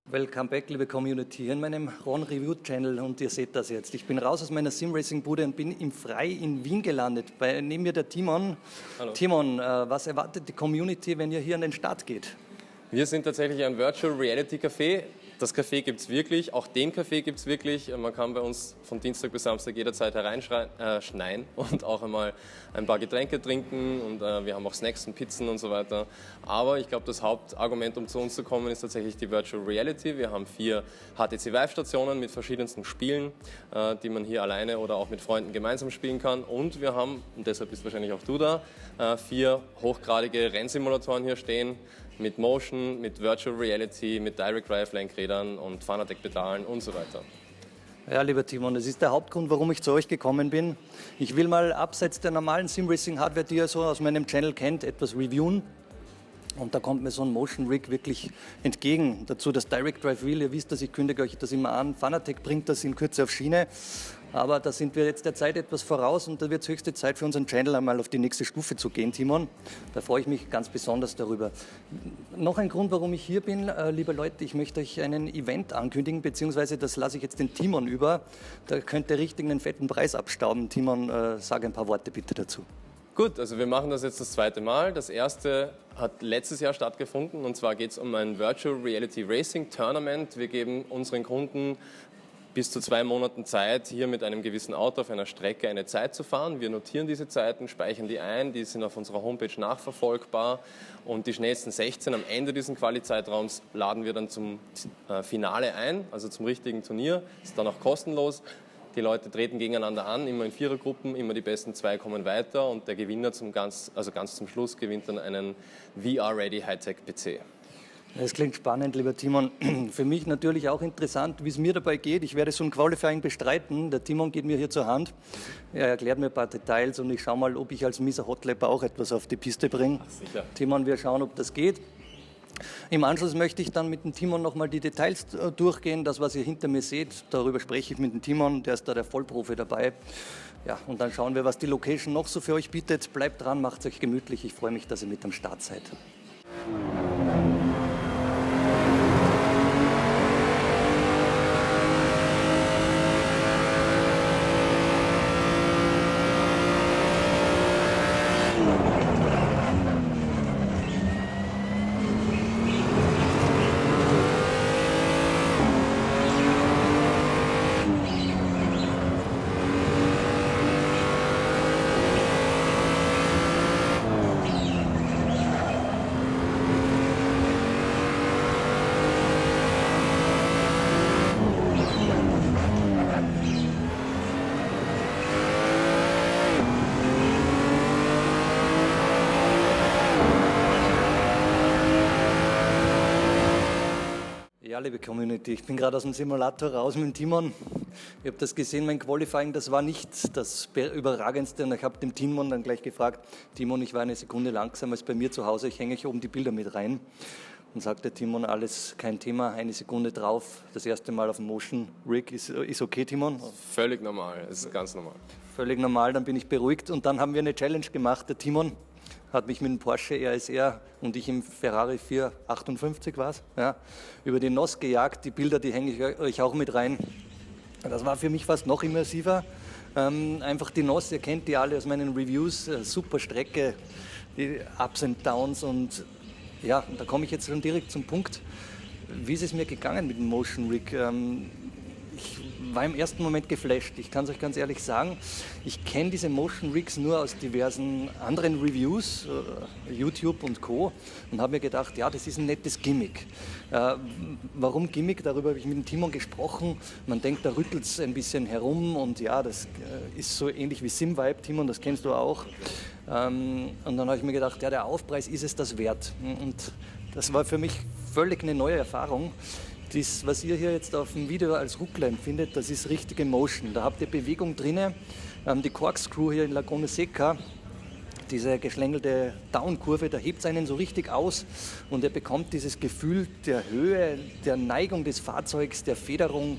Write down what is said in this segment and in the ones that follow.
Welcome back, liebe Community, hier in meinem Ron Review Channel und ihr seht das jetzt. Ich bin raus aus meiner Sim-Racing-Bude und bin im Frei in Wien gelandet. Neben mir der Timon. Hallo. Timon, was erwartet die Community, wenn ihr hier an den Start geht? Wir sind tatsächlich ein Virtual Reality Café. Das Café gibt es wirklich, auch den Café gibt es wirklich. Man kann bei uns von Dienstag bis Samstag jederzeit hereinschneien und auch einmal ein paar Getränke trinken und wir haben auch Snacks und Pizzen und so weiter. Aber ich glaube, das Hauptargument, um zu uns zu kommen, ist tatsächlich die Virtual Reality. Wir haben 4 HTC Vive-Stationen mit verschiedensten Spielen, die man hier alleine oder auch mit Freunden gemeinsam spielen kann. Und wir haben, und deshalb bist wahrscheinlich auch du da, 4 hochgradige Rennsimulatoren hier stehen, mit Motion, mit Virtual Reality, mit Direct Drive Lenkrädern und Fanatec-Pedalen und so weiter. Ja, lieber Timon, das ist der Hauptgrund, warum ich zu euch gekommen bin. Ich will mal abseits der normalen Sim-Racing-Hardware, die ihr so aus meinem Channel kennt, etwas reviewen. Und da kommt mir so ein Motion Rig wirklich entgegen. Dazu das Direct Drive Wheel, ihr wisst das, ich kündige euch das immer an. Fanatec bringt das in Kürze auf Schiene. Aber da sind wir jetzt der Zeit etwas voraus und da wird es höchste Zeit für unseren Channel einmal auf die nächste Stufe zu gehen, Timon. Da freue ich mich ganz besonders darüber. Noch ein Grund, warum ich hier bin, liebe Leute, ich möchte euch einen Event ankündigen, beziehungsweise das lasse ich jetzt den Timon über. Da könnt ihr richtig einen fetten Preis abstauben. Timon, sag ein paar Worte bitte dazu. Gut, also wir machen das jetzt das zweite Mal. Das erste hat letztes Jahr stattgefunden und zwar geht es um ein Virtual Reality Racing Tournament. Wir geben unseren Kunden bis zu 2 Monaten Zeit, hier mit einem gewissen Auto auf einer Strecke eine Zeit zu fahren. Wir notieren diese Zeiten, speichern die ein, die sind auf unserer Homepage nachverfolgbar und die schnellsten 16 am Ende dieses Quali-Zeitraums laden wir dann zum Finale ein, also zum richtigen Turnier. Ist dann auch kostenlos. Die Leute treten gegeneinander an, immer in 4er-Gruppen, immer die besten 2 kommen weiter und der Gewinner ganz zum Schluss gewinnt dann einen VR-Ready Hightech-PC. Das klingt spannend, lieber Timon. Für mich natürlich auch interessant, wie es mir dabei geht. Ich werde so ein Qualifying bestreiten. Der Timon geht mir hier zur Hand. Er erklärt mir ein paar Details und ich schaue mal, ob ich als Mr. Hotlapper auch etwas auf die Piste bringe. Sicher. Timon, wir schauen, ob das geht. Im Anschluss möchte ich dann mit dem Timon nochmal die Details durchgehen. Das, was ihr hinter mir seht, darüber spreche ich mit dem Timon, der ist da der Vollprofi dabei. Ja, und dann schauen wir, was die Location noch so für euch bietet. Bleibt dran, macht es euch gemütlich. Ich freue mich, dass ihr mit am Start seid. Ja, liebe Community, ich bin gerade aus dem Simulator raus mit dem Timon. Ich habe das gesehen, mein Qualifying, das war nicht das Überragendste. Und ich habe dem Timon dann gleich gefragt, Timon, ich war eine Sekunde langsamer als bei mir zu Hause, ich hänge hier oben die Bilder mit rein. Und sagte Timon, alles kein Thema, eine Sekunde drauf, das erste Mal auf dem Motion Rig, ist okay, Timon? Völlig normal, es ist ganz normal. Völlig normal, dann bin ich beruhigt. Und dann haben wir eine Challenge gemacht, der Timon hat mich mit dem Porsche RSR und ich im Ferrari 458 war es, ja, über die NOS gejagt. Die Bilder, die hänge ich euch auch mit rein. Das war für mich fast noch immersiver. Einfach die NOS, ihr kennt die alle aus meinen Reviews, super Strecke, die Ups and Downs und ja, da komme ich jetzt schon direkt zum Punkt. Wie ist es mir gegangen mit dem Motion Rig? Ich war im ersten Moment geflasht. Ich kann es euch ganz ehrlich sagen, ich kenne diese Motion Rigs nur aus diversen anderen Reviews, YouTube und Co. und habe mir gedacht, ja, das ist ein nettes Gimmick. Warum Gimmick? Darüber habe ich mit dem Timon gesprochen. Man denkt, da rüttelt es ein bisschen herum und ja, das ist so ähnlich wie SimVibe, Timon, das kennst du auch. Und dann habe ich mir gedacht, ja, der Aufpreis ist es das wert. Und das war für mich völlig eine neue Erfahrung. Das, was ihr hier jetzt auf dem Video als Ruckler empfindet, das ist richtige Motion. Da habt ihr Bewegung drin. Die Corkscrew hier in Laguna Seca, diese geschlängelte Downkurve, da hebt es einen so richtig aus und ihr bekommt dieses Gefühl der Höhe, der Neigung des Fahrzeugs, der Federung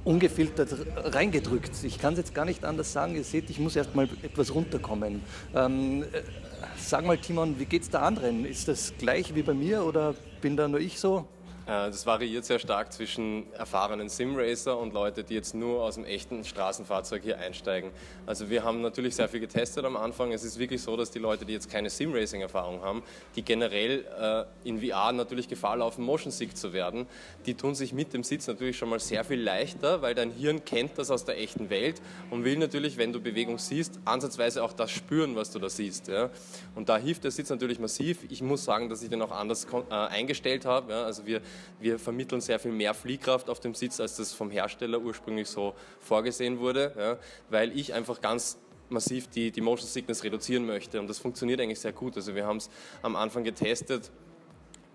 ungefiltert reingedrückt. Ich kann es jetzt gar nicht anders sagen. Ihr seht, ich muss erst mal etwas runterkommen. Sag mal, Timon, wie geht's der anderen? Ist das gleich wie bei mir oder bin da nur ich so? Das variiert sehr stark zwischen erfahrenen Simracer und Leute, die jetzt nur aus dem echten Straßenfahrzeug hier einsteigen. Also wir haben natürlich sehr viel getestet am Anfang. Es ist wirklich so, dass die Leute, die jetzt keine Simracing-Erfahrung haben, die generell in VR natürlich Gefahr laufen, Motion Sick zu werden, die tun sich mit dem Sitz natürlich schon mal sehr viel leichter, weil dein Hirn kennt das aus der echten Welt und will natürlich, wenn du Bewegung siehst, ansatzweise auch das spüren, was du da siehst. Ja. Und da hilft der Sitz natürlich massiv. Ich muss sagen, dass ich den auch anders eingestellt habe. Ja. Also wir vermitteln sehr viel mehr Fliehkraft auf dem Sitz, als das vom Hersteller ursprünglich so vorgesehen wurde, ja, weil ich einfach ganz massiv die Motion Sickness reduzieren möchte. Und das funktioniert eigentlich sehr gut. Also wir haben es am Anfang getestet.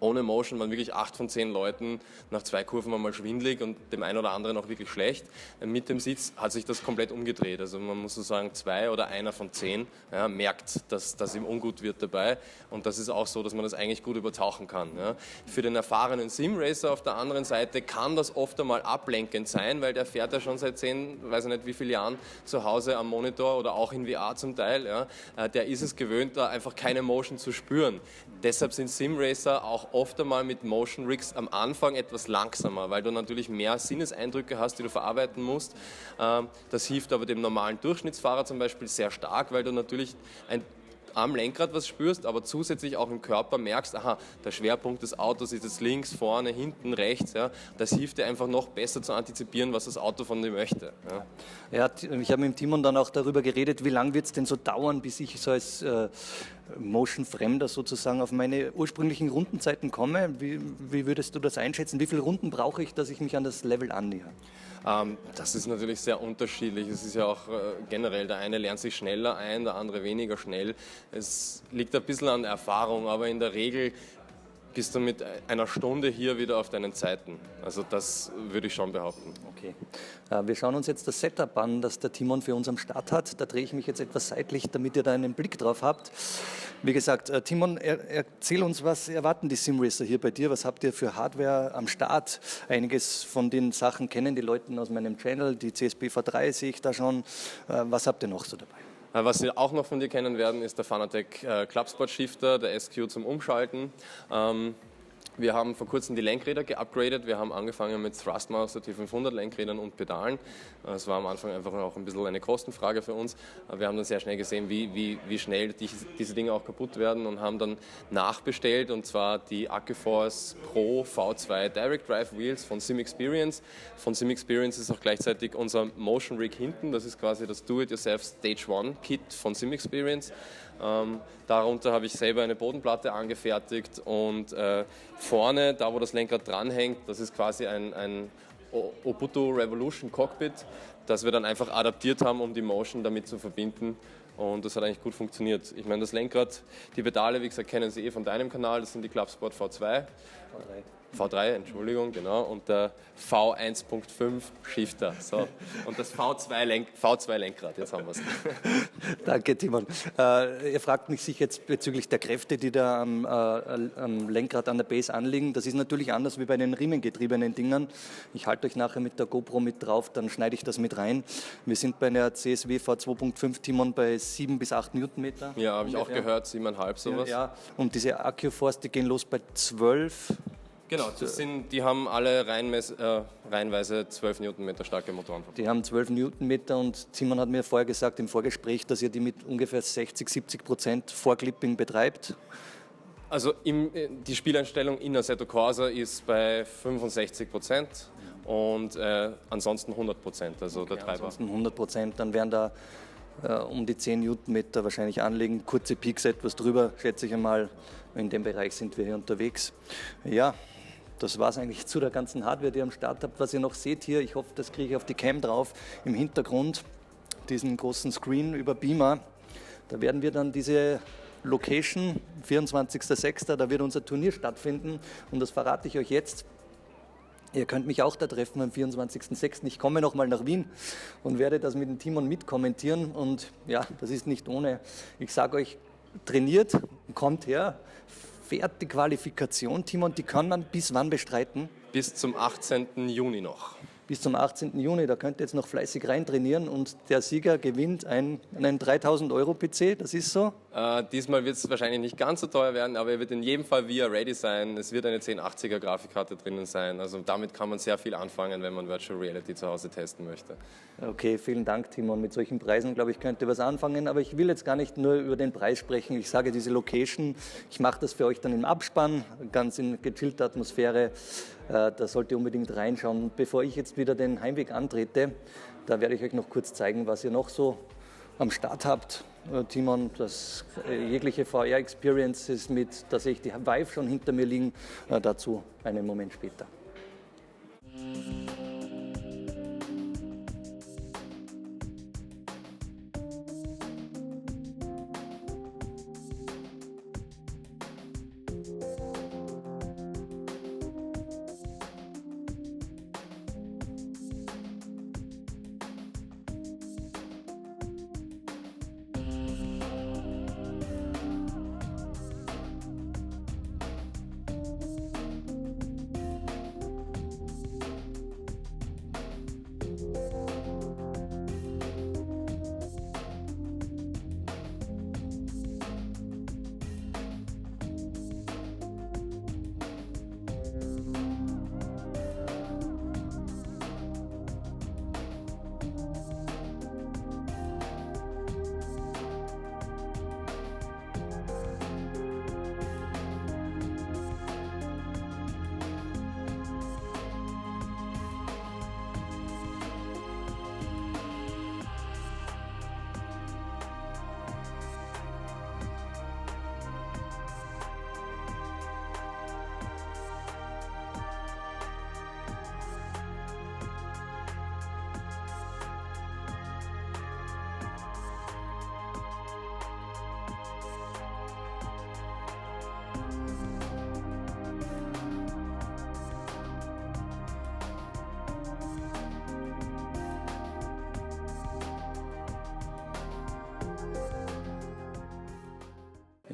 Ohne Motion waren wirklich 8 von 10 Leuten nach 2 Kurven einmal schwindelig und dem einen oder anderen auch wirklich schlecht. Mit dem Sitz hat sich das komplett umgedreht. Also man muss so sagen, 2 oder einer von 10 ja, merkt, dass ihm ungut wird dabei. Und das ist auch so, dass man das eigentlich gut übertauchen kann. Ja. Für den erfahrenen Simracer auf der anderen Seite kann das oft einmal ablenkend sein, weil der fährt ja schon seit 10, weiß ich nicht wie viele Jahren zu Hause am Monitor oder auch in VR zum Teil. Ja. Der ist es gewöhnt, da einfach keine Motion zu spüren. Deshalb sind Simracer auch oft einmal mit Motion Rigs am Anfang etwas langsamer, weil du natürlich mehr Sinneseindrücke hast, die du verarbeiten musst. Das hilft aber dem normalen Durchschnittsfahrer zum Beispiel sehr stark, weil du natürlich am Lenkrad was spürst, aber zusätzlich auch im Körper merkst, aha, der Schwerpunkt des Autos ist jetzt links, vorne, hinten, rechts. Ja. Das hilft dir einfach noch besser zu antizipieren, was das Auto von dir möchte. Ja. Ich habe mit dem Timon dann auch darüber geredet, wie lange wird es denn so dauern, bis ich so als Motion-Fremder sozusagen auf meine ursprünglichen Rundenzeiten komme. Wie würdest du das einschätzen? Wie viele Runden brauche ich, dass ich mich an das Level annähere? Das ist natürlich sehr unterschiedlich. Es ist ja auch generell, der eine lernt sich schneller ein, der andere weniger schnell. Es liegt ein bisschen an der Erfahrung, aber in der Regel bist du mit einer Stunde hier wieder auf deinen Zeiten. Also das würde ich schon behaupten. Okay. Wir schauen uns jetzt das Setup an, das der Timon für uns am Start hat. Da drehe ich mich jetzt etwas seitlich, damit ihr da einen Blick drauf habt. Wie gesagt, Timon, erzähl uns, was erwarten die Simracer hier bei dir? Was habt ihr für Hardware am Start? Einiges von den Sachen kennen die Leute aus meinem Channel, die CSP V3 sehe ich da schon. Was habt ihr noch so dabei? Was Sie auch noch von dir kennen werden, ist der Fanatec Clubsport Shifter, der SQ zum Umschalten. Wir haben vor kurzem die Lenkräder geupgradet. Wir haben angefangen mit Thrustmaster T500 Lenkrädern und Pedalen. Das war am Anfang einfach auch ein bisschen eine Kostenfrage für uns. Wir haben dann sehr schnell gesehen, wie schnell diese Dinge auch kaputt werden und haben dann nachbestellt, und zwar die Accuforce Pro V2 Direct Drive Wheels von SimExperience. Von SimExperience ist auch gleichzeitig unser Motion Rig hinten. Das ist quasi das Do-It-Yourself Stage 1 Kit von SimExperience. Darunter habe ich selber eine Bodenplatte angefertigt und vorne, da wo das Lenkrad dranhängt, das ist quasi ein Ubuntu Revolution Cockpit, das wir dann einfach adaptiert haben, um die Motion damit zu verbinden, und das hat eigentlich gut funktioniert. Ich meine, das Lenkrad, die Pedale, wie gesagt, kennen Sie von deinem Kanal, das sind die Clubsport V2. V3, Entschuldigung, genau, und der V1.5 Shifter. So. Und das V2 Lenkrad, jetzt haben wir es. Danke, Timon. Ihr fragt mich sich jetzt bezüglich der Kräfte, die da am Lenkrad an der Base anliegen. Das ist natürlich anders wie bei den riemengetriebenen Dingern. Ich halte euch nachher mit der GoPro mit drauf, dann schneide ich das mit rein. Wir sind bei einer CSW V2.5, Timon, bei 7 bis 8 Newtonmeter. Ja, habe ich auch gehört, 7,5 sowas. Ja, und diese Accuforce, die gehen los bei 12. Genau, die haben alle reihenweise 12 Newtonmeter starke Motoren. Die haben 12 Newtonmeter, und Simon hat mir vorher gesagt im Vorgespräch, dass ihr die mit ungefähr 60-70% Vorclipping betreibt. Also die Spieleinstellung in Assetto Corsa ist bei 65% und ansonsten 100%, also okay, der Treiber. Ansonsten 100%, dann wären da um die 10 Newtonmeter wahrscheinlich anliegen, kurze Peaks etwas drüber, schätze ich einmal. In dem Bereich sind wir hier unterwegs. Ja, das war es eigentlich zu der ganzen Hardware, die ihr am Start habt. Was ihr noch seht hier, ich hoffe, das kriege ich auf die Cam drauf, im Hintergrund, diesen großen Screen über Beamer. Da werden wir dann diese Location, 24.06., da wird unser Turnier stattfinden, und das verrate ich euch jetzt. Ihr könnt mich auch da treffen am 24.06. Ich komme nochmal nach Wien und werde das mit dem Timon mitkommentieren, und ja, das ist nicht ohne. Ich sage euch, trainiert, kommt her, fährt die Qualifikation, Timon, die kann man bis wann bestreiten? Bis zum 18. Juni noch. Bis zum 18. Juni, da könnt ihr jetzt noch fleißig reintrainieren, und der Sieger gewinnt einen 3.000 € PC, das ist so? Diesmal wird es wahrscheinlich nicht ganz so teuer werden, aber er wird in jedem Fall VR ready sein. Es wird eine 1080er Grafikkarte drinnen sein. Also damit kann man sehr viel anfangen, wenn man Virtual Reality zu Hause testen möchte. Okay, vielen Dank, Timon. Mit solchen Preisen, glaube ich, könnte was anfangen. Aber ich will jetzt gar nicht nur über den Preis sprechen. Ich sage diese Location. Ich mache das für euch dann im Abspann, ganz in gechillter Atmosphäre. Da sollt ihr unbedingt reinschauen. Bevor ich jetzt wieder den Heimweg antrete, da werde ich euch noch kurz zeigen, was ihr noch so am Start habt. Timon, dass jegliche VR-Experiences mit, da sehe ich die Vive schon hinter mir liegen, dazu einen Moment später.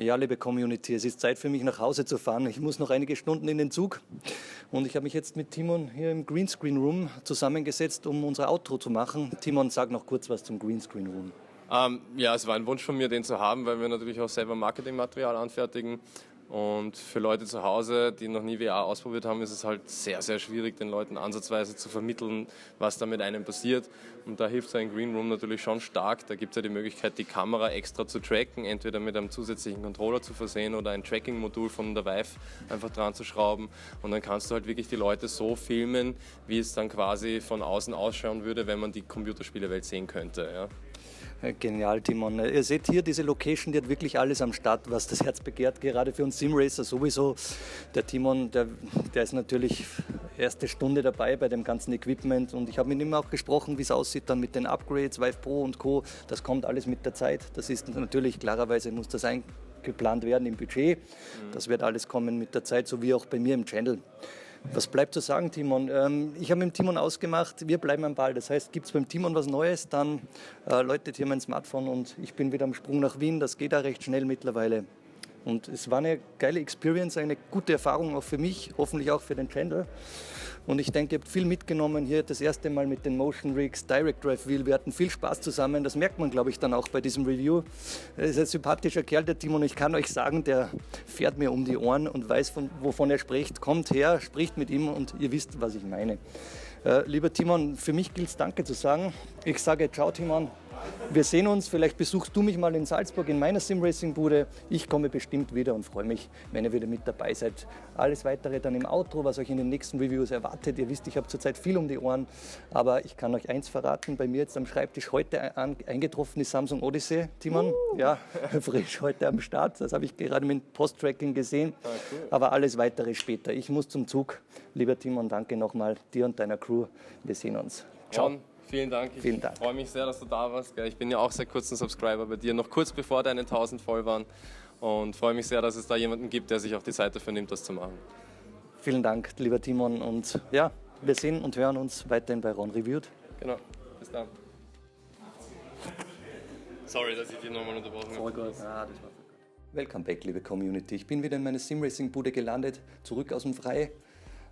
Ja, liebe Community, es ist Zeit für mich nach Hause zu fahren. Ich muss noch einige Stunden in den Zug und ich habe mich jetzt mit Timon hier im Greenscreen Room zusammengesetzt, um unser Outro zu machen. Timon, sag noch kurz was zum Greenscreen Room. Ja, es war ein Wunsch von mir, den zu haben, weil wir natürlich auch selber Marketingmaterial anfertigen. Und für Leute zu Hause, die noch nie VR ausprobiert haben, ist es halt sehr, sehr schwierig, den Leuten ansatzweise zu vermitteln, was da mit einem passiert. Und da hilft so ein Green Room natürlich schon stark. Da gibt es ja die Möglichkeit, die Kamera extra zu tracken, entweder mit einem zusätzlichen Controller zu versehen oder ein Tracking-Modul von der Vive einfach dran zu schrauben. Und dann kannst du halt wirklich die Leute so filmen, wie es dann quasi von außen ausschauen würde, wenn man die Computerspielewelt sehen könnte. Ja. Genial, Timon. Ihr seht hier diese Location, die hat wirklich alles am Start, was das Herz begehrt, gerade für uns Simracer sowieso. Der Timon, der ist natürlich erste Stunde dabei bei dem ganzen Equipment und ich habe mit ihm auch gesprochen, wie es aussieht dann mit den Upgrades, Vive Pro und Co. Das kommt alles mit der Zeit. Das ist natürlich, klarerweise muss das eingeplant werden im Budget. Das wird alles kommen mit der Zeit, so wie auch bei mir im Channel. Was bleibt zu sagen, Timon? Ich habe mit dem Timon ausgemacht, wir bleiben am Ball. Das heißt, gibt es beim Timon was Neues, dann läutet hier mein Smartphone und ich bin wieder am Sprung nach Wien. Das geht auch recht schnell mittlerweile. Und es war eine geile Experience, eine gute Erfahrung auch für mich, hoffentlich auch für den Channel. Und ich denke, ihr habt viel mitgenommen hier, das erste Mal mit den Motion Rigs, Direct Drive Wheel. Wir hatten viel Spaß zusammen, das merkt man, glaube ich, dann auch bei diesem Review. Er ist ein sympathischer Kerl, der Timon. Ich kann euch sagen, der fährt mir um die Ohren und weiß, wovon er spricht. Kommt her, spricht mit ihm und ihr wisst, was ich meine. Lieber Timon, für mich gilt es Danke zu sagen. Ich sage ciao, Timon. Wir sehen uns, vielleicht besuchst du mich mal in Salzburg in meiner Simracing-Bude. Ich komme bestimmt wieder und freue mich, wenn ihr wieder mit dabei seid. Alles Weitere dann im Outro, was euch in den nächsten Reviews erwartet. Ihr wisst, ich habe zurzeit viel um die Ohren, aber ich kann euch eins verraten, bei mir jetzt am Schreibtisch heute eingetroffen ist Samsung Odyssey. Timon, ja, frisch heute am Start. Das habe ich gerade mit Post-Tracking gesehen, cool. Aber alles Weitere später. Ich muss zum Zug. Lieber Timon, danke nochmal dir und deiner Crew. Wir sehen uns. Ciao. Vielen Dank. Ich freue mich sehr, dass du da warst. Ich bin ja auch seit kurzem Subscriber bei dir, noch kurz bevor deine 1000 voll waren. Und freue mich sehr, dass es da jemanden gibt, der sich auch die Zeit dafür nimmt, das zu machen. Vielen Dank, lieber Timon. Und ja, wir sehen und hören uns weiterhin bei Ron Reviewed. Genau, bis dann. Sorry, dass ich dich nochmal unterbrochen habe. Voll gut. Ah, das war Welcome back, liebe Community. Ich bin wieder in meiner Simracing-Bude gelandet, zurück aus dem Frei.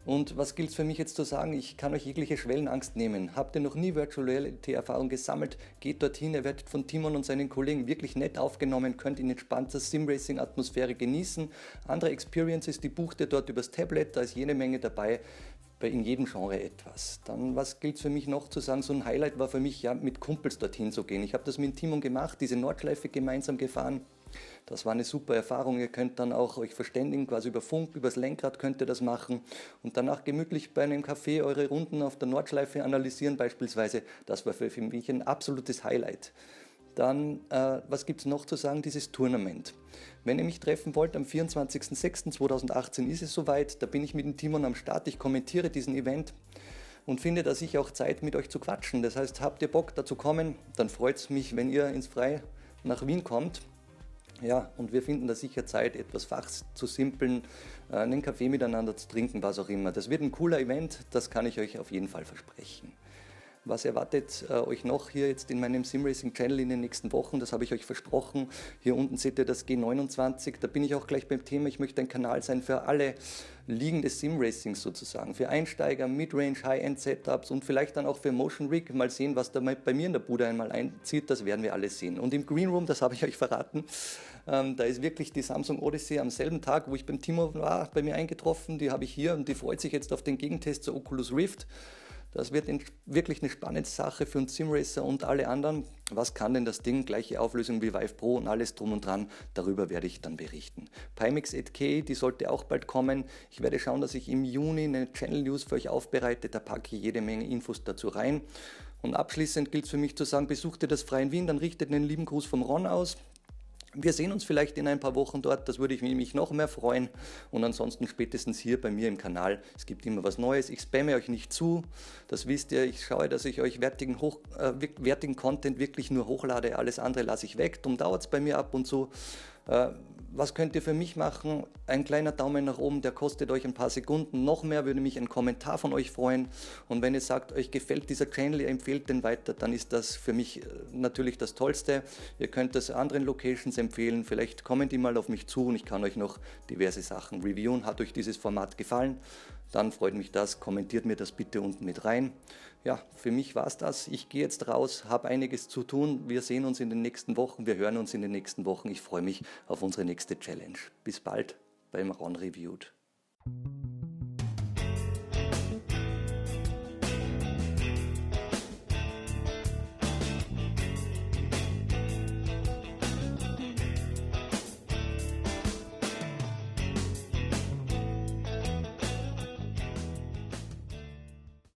Und was gilt es für mich jetzt zu sagen? Ich kann euch jegliche Schwellenangst nehmen. Habt ihr noch nie Virtual Reality Erfahrung gesammelt? Geht dorthin, ihr werdet von Timon und seinen Kollegen wirklich nett aufgenommen, könnt in entspannter Sim-Racing-Atmosphäre genießen. Andere Experiences, die bucht ihr dort übers Tablet, da ist jede Menge dabei. In jedem Genre etwas. Dann, was gilt für mich noch zu sagen? So ein Highlight war für mich, ja, mit Kumpels dorthin zu gehen. Ich habe das mit Timon gemacht, diese Nordschleife gemeinsam gefahren. Das war eine super Erfahrung. Ihr könnt dann auch euch verständigen, quasi über Funk, übers Lenkrad könnt ihr das machen und danach gemütlich bei einem Café eure Runden auf der Nordschleife analysieren beispielsweise. Das war für mich ein absolutes Highlight. Dann, was gibt es noch zu sagen? Dieses Tournament. Wenn ihr mich treffen wollt, am 24.06.2018 ist es soweit. Da bin ich mit dem Timon am Start. Ich kommentiere diesen Event und finde da sicher auch Zeit, mit euch zu quatschen. Das heißt, habt ihr Bock, da zu kommen, dann freut es mich, wenn ihr ins Freie nach Wien kommt. Ja, und wir finden da sicher Zeit, etwas Fachs zu simpeln, einen Kaffee miteinander zu trinken, was auch immer. Das wird ein cooler Event, das kann ich euch auf jeden Fall versprechen. Was erwartet euch noch hier jetzt in meinem Simracing Channel in den nächsten Wochen? Das habe ich euch versprochen. Hier unten seht ihr das G29. Da bin ich auch gleich beim Thema. Ich möchte ein Kanal sein für alle Ligen des Simracings sozusagen. Für Einsteiger, Midrange, High-End-Setups und vielleicht dann auch für Motion Rig. Mal sehen, was da bei mir in der Bude einmal einzieht. Das werden wir alles sehen. Und im Green Room, das habe ich euch verraten, da ist wirklich die Samsung Odyssey am selben Tag, wo ich beim Timo war, bei mir eingetroffen. Die habe ich hier und die freut sich jetzt auf den Gegentest zur Oculus Rift. Das wird wirklich eine spannende Sache für uns Simracer und alle anderen. Was kann denn das Ding? Gleiche Auflösung wie Vive Pro und alles drum und dran. Darüber werde ich dann berichten. Pimax 8K, die sollte auch bald kommen. Ich werde schauen, dass ich im Juni eine Channel News für euch aufbereite. Da packe ich jede Menge Infos dazu rein. Und abschließend gilt es für mich zu sagen, besucht ihr das Freie in Wien, dann richtet einen lieben Gruß vom Ron aus. Wir sehen uns vielleicht in ein paar Wochen dort, das würde ich mich noch mehr freuen. Und ansonsten spätestens hier bei mir im Kanal. Es gibt immer was Neues. Ich spamme euch nicht zu, das wisst ihr. Ich schaue, dass ich euch wertigen Content wirklich nur hochlade. Alles andere lasse ich weg. Darum dauert es bei mir ab und zu. Was könnt ihr für mich machen? Ein kleiner Daumen nach oben, der kostet euch ein paar Sekunden. Noch mehr würde mich ein Kommentar von euch freuen. Und wenn ihr sagt, euch gefällt dieser Channel, ihr empfehlt den weiter, dann ist das für mich natürlich das Tollste. Ihr könnt das anderen Locations empfehlen. Vielleicht kommen die mal auf mich zu und ich kann euch noch diverse Sachen reviewen. Hat euch dieses Format gefallen? Dann freut mich das. Kommentiert mir das bitte unten mit rein. Ja, für mich war es das. Ich gehe jetzt raus, habe einiges zu tun. Wir sehen uns in den nächsten Wochen, wir hören uns in den nächsten Wochen. Ich freue mich auf unsere nächste Challenge. Bis bald beim Ron Reviewed.